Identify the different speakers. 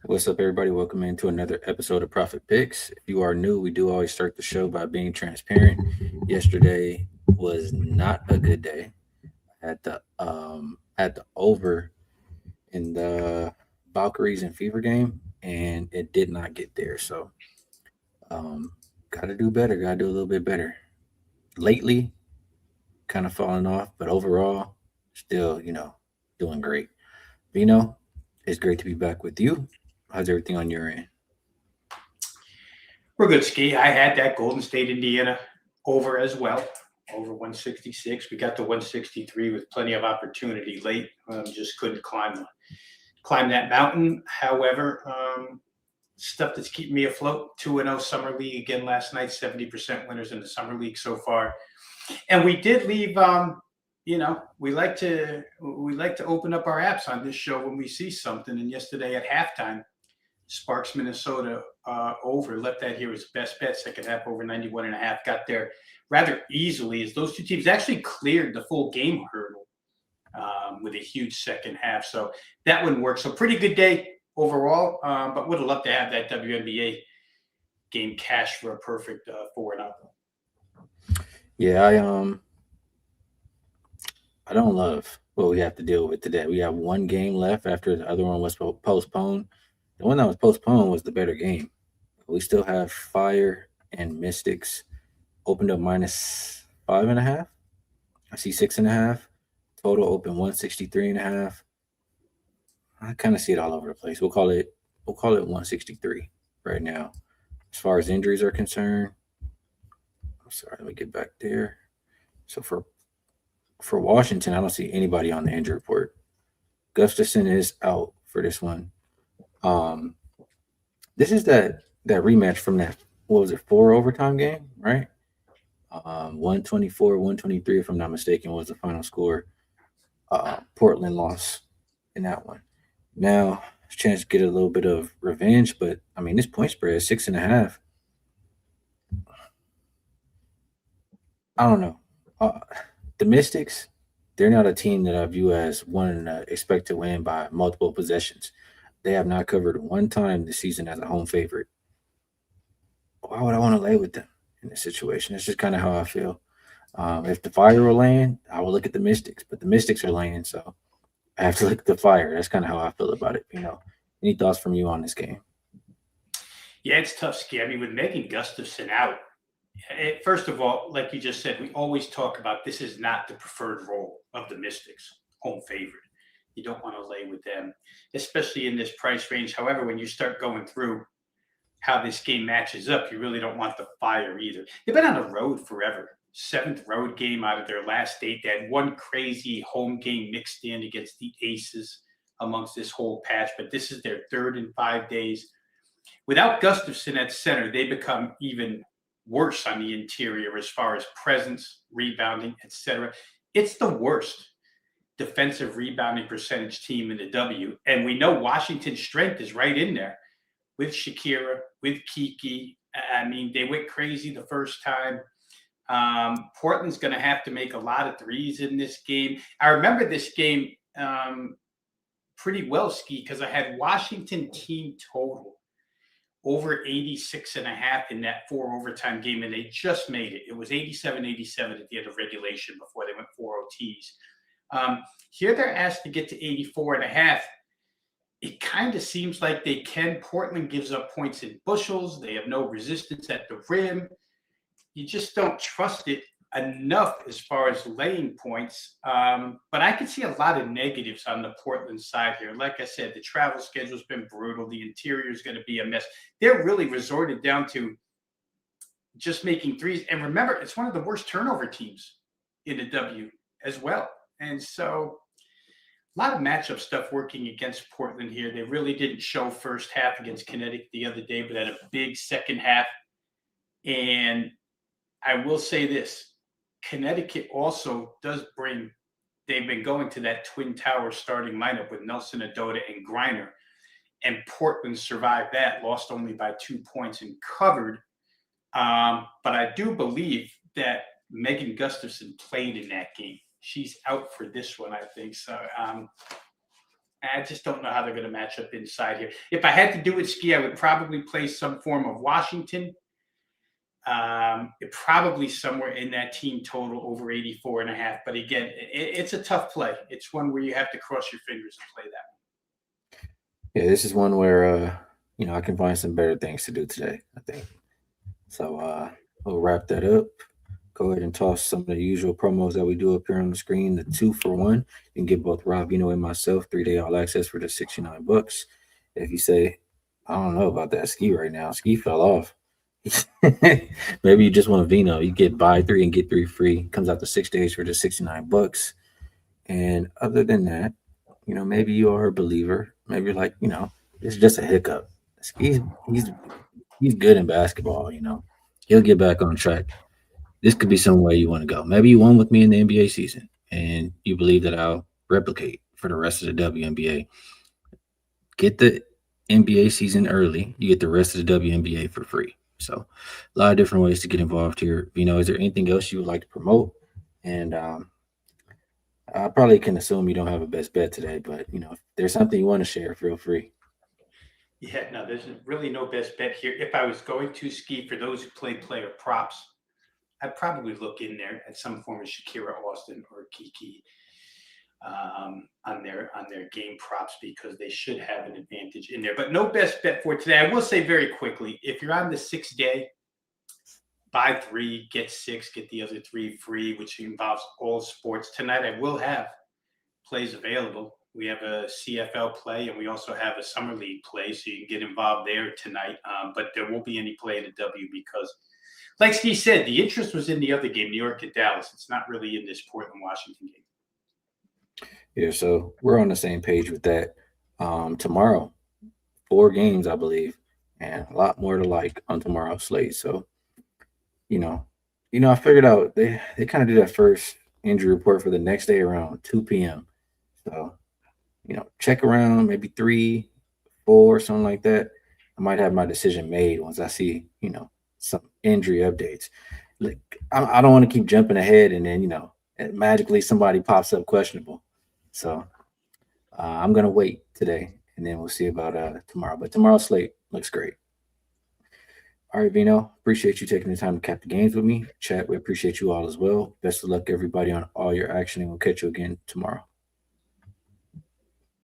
Speaker 1: What's up, everybody? Welcome into another episode of Profit Picks. If you are new, we do always start the show by being transparent. Yesterday was not a good day. Had the over in the Valkyries and Fever game, and it did not get there. So, um, got to do better. Got to do a little bit better. Lately, kind of falling off, but overall, still, doing great. Vino, it's great to be back with you. How's everything on your end?
Speaker 2: We're good, Skee. I had that Golden State, Indiana over as well, over 166. We got to 163 with plenty of opportunity late. Just couldn't climb that mountain. However, stuff that's keeping me afloat. 2-0 summer league again last night. 70% winners in the summer league so far. And we did leave. We like to open up our apps on this show when we see something. And yesterday at halftime, Sparks, Minnesota over. Left that here as best bet. Second half over 91.5. Got there rather easily as those two teams actually cleared the full game hurdle with a huge second half. So that wouldn't work. So pretty good day overall, but would have loved to have that WNBA game cash for a perfect 4-0.
Speaker 1: Yeah, I don't love what we have to deal with today. We have one game left after the other one was postponed. The one that was postponed was the better game. We still have Fire and Mystics opened up -5.5. I see 6.5. Total open 163.5. I kind of see it all over the place. We'll call it 163 right now. As far as injuries are concerned, I'm sorry, let me get back there. So for Washington, I don't see anybody on the injury report. Gustafson is out for this one. Um, this is that rematch from that, what was it, 4 overtime game, right? 124, 123, if I'm not mistaken, was the final score. Portland lost in that one. Now, chance to get a little bit of revenge, but I mean, this point spread is 6.5. I don't know. The Mystics, they're not a team that I view as one expect to win by multiple possessions. They have not covered one time this season as a home favorite. Why would I want to lay with them in this situation? That's just kind of how I feel. If the Fire were laying, I would look at the Mystics, but the Mystics are laying, so I have to look at the Fire. That's kind of how I feel about it. Any thoughts from you on this game?
Speaker 2: Yeah, it's tough, Ski. I mean, with Megan Gustafson out, first of all, like you just said, we always talk about this is not the preferred role of the Mystics, home favorite. You don't want to lay with them, especially in this price range. However, when you start going through how this game matches up, you really don't want the Fire either. They've been on the road forever. Seventh road game out of their last eight. They had one crazy home game mixed in against the Aces amongst this whole patch, but this is their third in 5 days. Without Gustafson at center, they become even worse on the interior as far as presence, rebounding, etc. It's the worst defensive rebounding percentage team in the W. And we know Washington's strength is right in there with Shakira, with Kiki. I mean, they went crazy the first time. Portland's going to have to make a lot of threes in this game. I remember this game pretty well, Ski, because I had Washington team total over 86.5 in that 4 overtime game, and they just made it. It was 87-87 at the end of regulation before they went 4 OTs. Here they're asked to get to 84.5. It kind of seems like they can. Portland gives up points in bushels. They have no resistance at the rim. You just don't trust it enough as far as laying points. But I can see a lot of negatives on the Portland side here. Like I said, the travel schedule's been brutal. The interior is going to be a mess. They're really resorted down to just making threes. And remember, it's one of the worst turnover teams in the W as well. And so a lot of matchup stuff working against Portland here. They really didn't show first half against Connecticut the other day, but had a big second half. And I will say this, Connecticut also does bring, they've been going to that Twin Tower starting lineup with Nelson Adota and Griner. And Portland survived that, lost only by 2 points and covered. But I do believe that Megan Gustafson played in that game. She's out for this one, I think. So I just don't know how they're going to match up inside here. If I had to do it, Skee, I would probably play some form of Washington. Probably somewhere in that team total over 84.5. But again, it's a tough play. It's one where you have to cross your fingers and play that.
Speaker 1: Yeah, this is one where I can find some better things to do today, I think. So we'll wrap that up. Go ahead and toss some of the usual promos that we do up here on the screen. The 2-for-1. You can get both Rob Veno and myself 3-day all access for just $69. If you say, I don't know about that Skee right now, Skee fell off. Maybe you just want a Veno. You get buy 3 and get 3 free. Comes out to 6 days for just $69. And other than that, maybe you are a believer. Maybe you're like, it's just a hiccup. He's good in basketball. He'll get back on track. This could be some way you want to go. Maybe you won with me in the NBA season, and you believe that I'll replicate for the rest of the WNBA. Get the NBA season early. You get the rest of the WNBA for free. So, a lot of different ways to get involved here. Is there anything else you would like to promote? And I probably can assume you don't have a best bet today, but if there's something you want to share, feel free.
Speaker 2: Yeah, no, there's really no best bet here. If I was going to Skee, for those who play player props, I'd probably look in there at some form of Shakira Austin or Kiki on their game props, because they should have an advantage in there. But no best bet for today. I will say very quickly, if you're on the 6-day, buy 3, get 6, get the other 3 free, which involves all sports. Tonight I will have plays available. We have a CFL play, and we also have a summer league play, so you can get involved there tonight. But there won't be any play in the W because, like Steve said, the interest was in the other game, New York at Dallas. It's not really in this Portland, Washington game.
Speaker 1: Yeah, so we're on the same page with that. Tomorrow, 4 games, I believe, and a lot more to like on tomorrow's slate. So, I figured out they kind of did that first injury report for the next day around 2 p.m. So, check around maybe 3, 4, something like that. I might have my decision made once I see, some injury updates. Like, I don't want to keep jumping ahead and then, magically somebody pops up questionable. So I'm going to wait today and then we'll see about tomorrow. But tomorrow's slate looks great. All right, Vino, appreciate you taking the time to cap the games with me. Chat, we appreciate you all as well. Best of luck, everybody, on all your action, and we'll catch you again tomorrow.